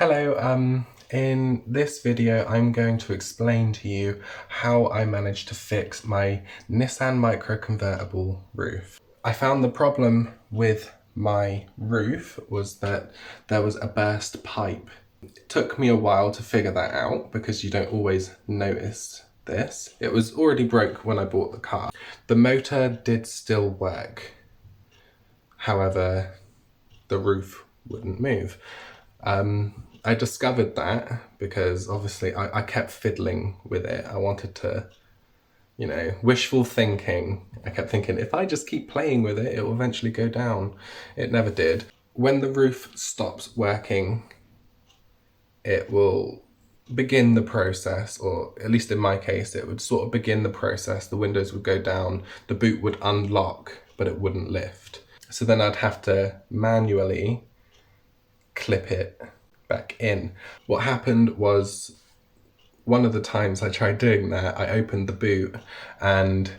Hello, in this video I'm going to explain to you how I managed to fix my Nissan Micra convertible roof. I found the problem with my roof was that there was a burst pipe. It took me a while to figure that out because you don't always notice this. It was already broke when I bought the car. The motor did still work, however the roof wouldn't move. I discovered that because obviously I kept fiddling with it. I wanted to, wishful thinking. I kept thinking, if I just keep playing with it, it will eventually go down. It never did. When the roof stops working, it will begin the process, or at least in my case, it would sort of begin the process. The windows would go down, the boot would unlock, but it wouldn't lift. So then I'd have to manually clip it back in. What happened was, one of the times I tried doing that, I opened the boot and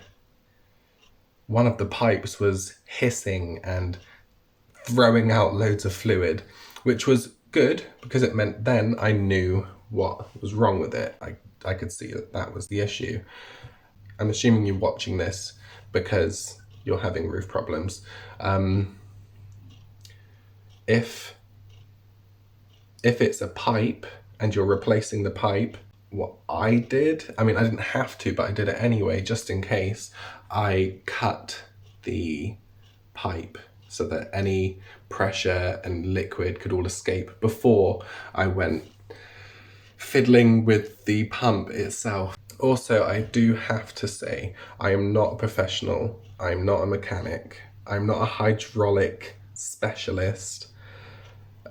one of the pipes was hissing and throwing out loads of fluid, which was good because it meant then I knew what was wrong with it. I could see that that was the issue. I'm assuming you're watching this because you're having roof problems. If it's a pipe and you're replacing the pipe, what I did, I didn't have to, but I did it anyway, just in case. I cut the pipe so that any pressure and liquid could all escape before I went fiddling with the pump itself. Also, I do have to say, I am not a professional. I'm not a mechanic. I'm not a hydraulic specialist.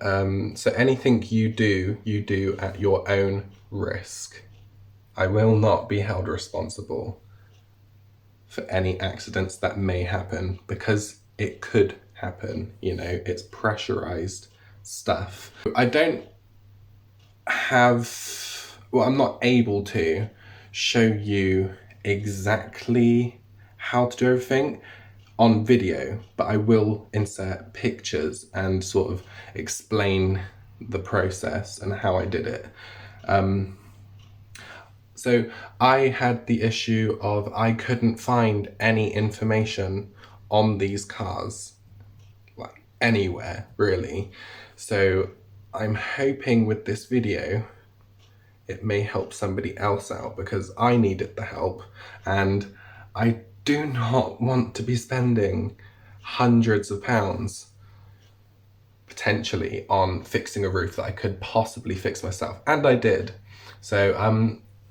So anything you do at your own risk. I will not be held responsible for any accidents that may happen, because it could happen, it's pressurized stuff. I don't have, I'm not able to show you exactly how to do everything on video, but I will insert pictures and sort of explain the process and how I did it. So I had the issue of I couldn't find any information on these cars, like anywhere really. So I'm hoping with this video it may help somebody else out, because I needed the help and I do not want to be spending hundreds of pounds potentially on fixing a roof that I could possibly fix myself, and I did. So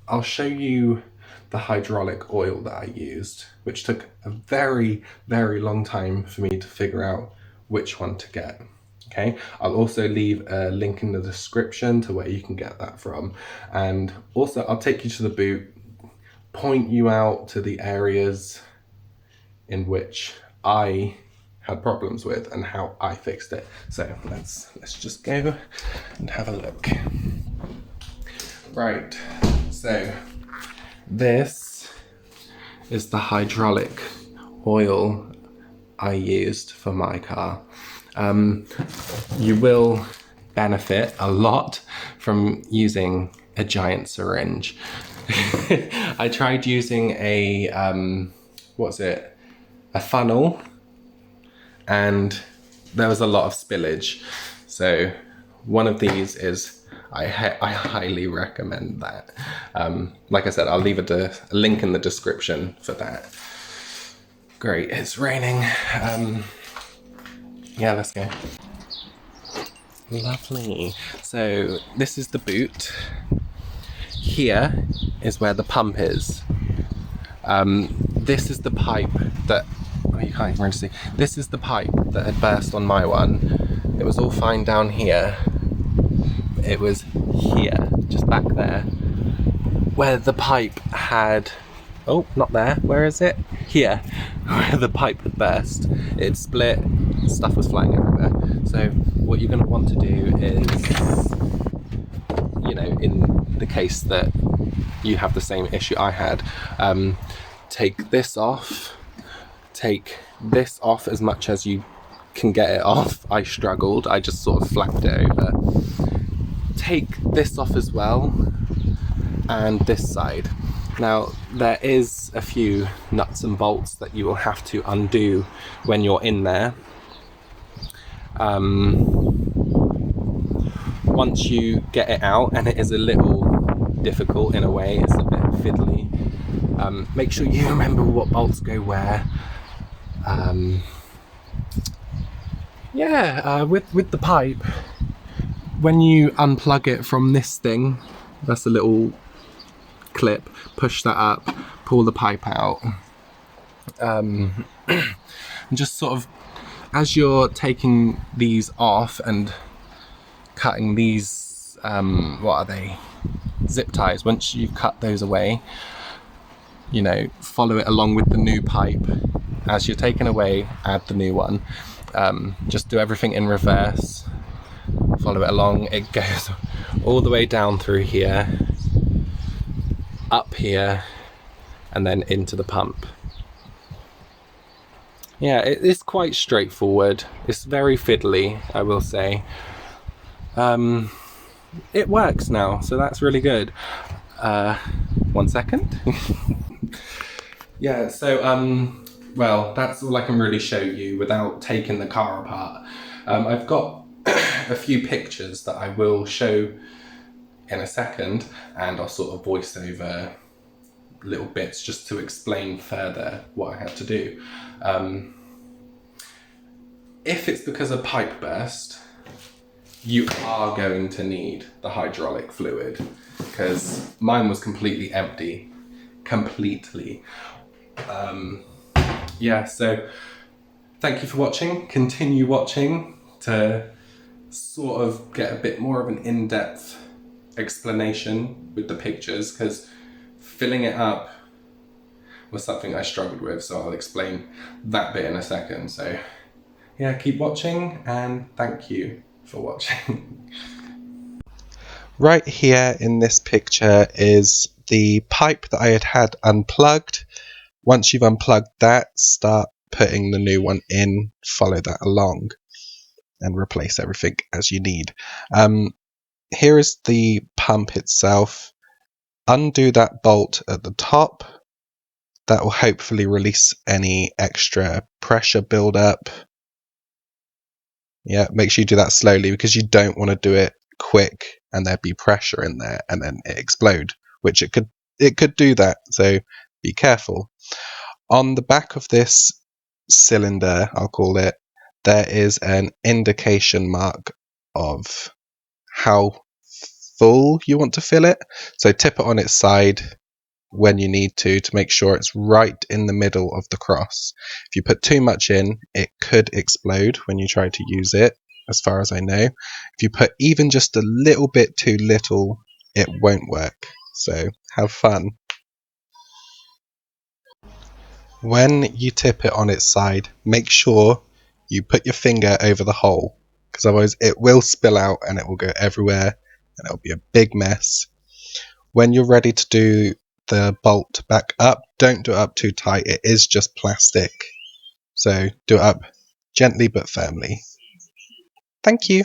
I'll show you the hydraulic oil that I used, which took a very, very long time for me to figure out which one to get. Okay, I'll also leave a link in the description to where you can get that from, and also I'll take you to the boot, point you out to the areas in which I had problems with and how I fixed it. So let's just go and have a look. Right, so this is the hydraulic oil I used for my car. You will benefit a lot from using a giant syringe. I tried using a funnel, and there was a lot of spillage. So one of these is, I highly recommend that. Like I said, I'll leave a link in the description for that. Great, it's raining. Yeah, let's go. Lovely. So this is the boot. Here is where the pump is. This is the pipe that, you can't even really see. This is the pipe that had burst on my one. It was all fine down here. It was here, just back there, where the pipe had, oh, not there, where is it? Here, where the pipe had burst. It split, stuff was flying everywhere. So what you're going to want to do is, in the case that you have the same issue I had, take this off, take this off as much as you can get it off. I struggled, I just sort of flapped it over. take this off as well, and this side. Now there is a few nuts and bolts that you will have to undo when you're in there. Once you get it out, and it is a little difficult in a way, it's a bit fiddly, make sure you remember what bolts go where. With the pipe, when you unplug it from this thing, that's a little clip, push that up, pull the pipe out, and just sort of, as you're taking these off and cutting these, what are they, zip ties, once you've cut those away, you know, follow it along with the new pipe. As you're taking away, add the new one. Just do everything in reverse, follow it along. It goes all the way down through here, up here, and then into the pump. Yeah, it's quite straightforward. It's very fiddly, I will say. It works now, so that's really good. 1 second. Yeah, so well, that's all I can really show you without taking the car apart. I've got a few pictures that I will show in a second, and I'll sort of voice over little bits just to explain further what I had to do. If it's because of pipe burst, you are going to need the hydraulic fluid, because mine was completely empty. Completely. Yeah, so thank you for watching. Continue watching to sort of get a bit more of an in-depth explanation with the pictures, because filling it up was something I struggled with, so I'll explain that bit in a second. So yeah, keep watching, and thank you for watching. Right here in this picture is the pipe that I had unplugged. Once you've unplugged that, start putting the new one in, follow that along, and replace everything as you need. Here is the pump itself. Undo that bolt at the top. That will hopefully release any extra pressure buildup. Yeah, make sure you do that slowly, because you don't want to do it quick and there'd be pressure in there and then it explode, which it could do that, so be careful. On the back of this cylinder, I'll call it, there is an indication mark of how full you want to fill it. So tip it on its side when you need to make sure it's right in the middle of the cross. If you put too much in, it could explode when you try to use it, as far as I know. If you put even just a little bit too little, it won't work. So have fun. When you tip it on its side, make sure you put your finger over the hole, because otherwise it will spill out and it will go everywhere and it'll be a big mess. When you're ready to do the bolt back up, don't do it up too tight, it is just plastic. So do it up gently but firmly. Thank you.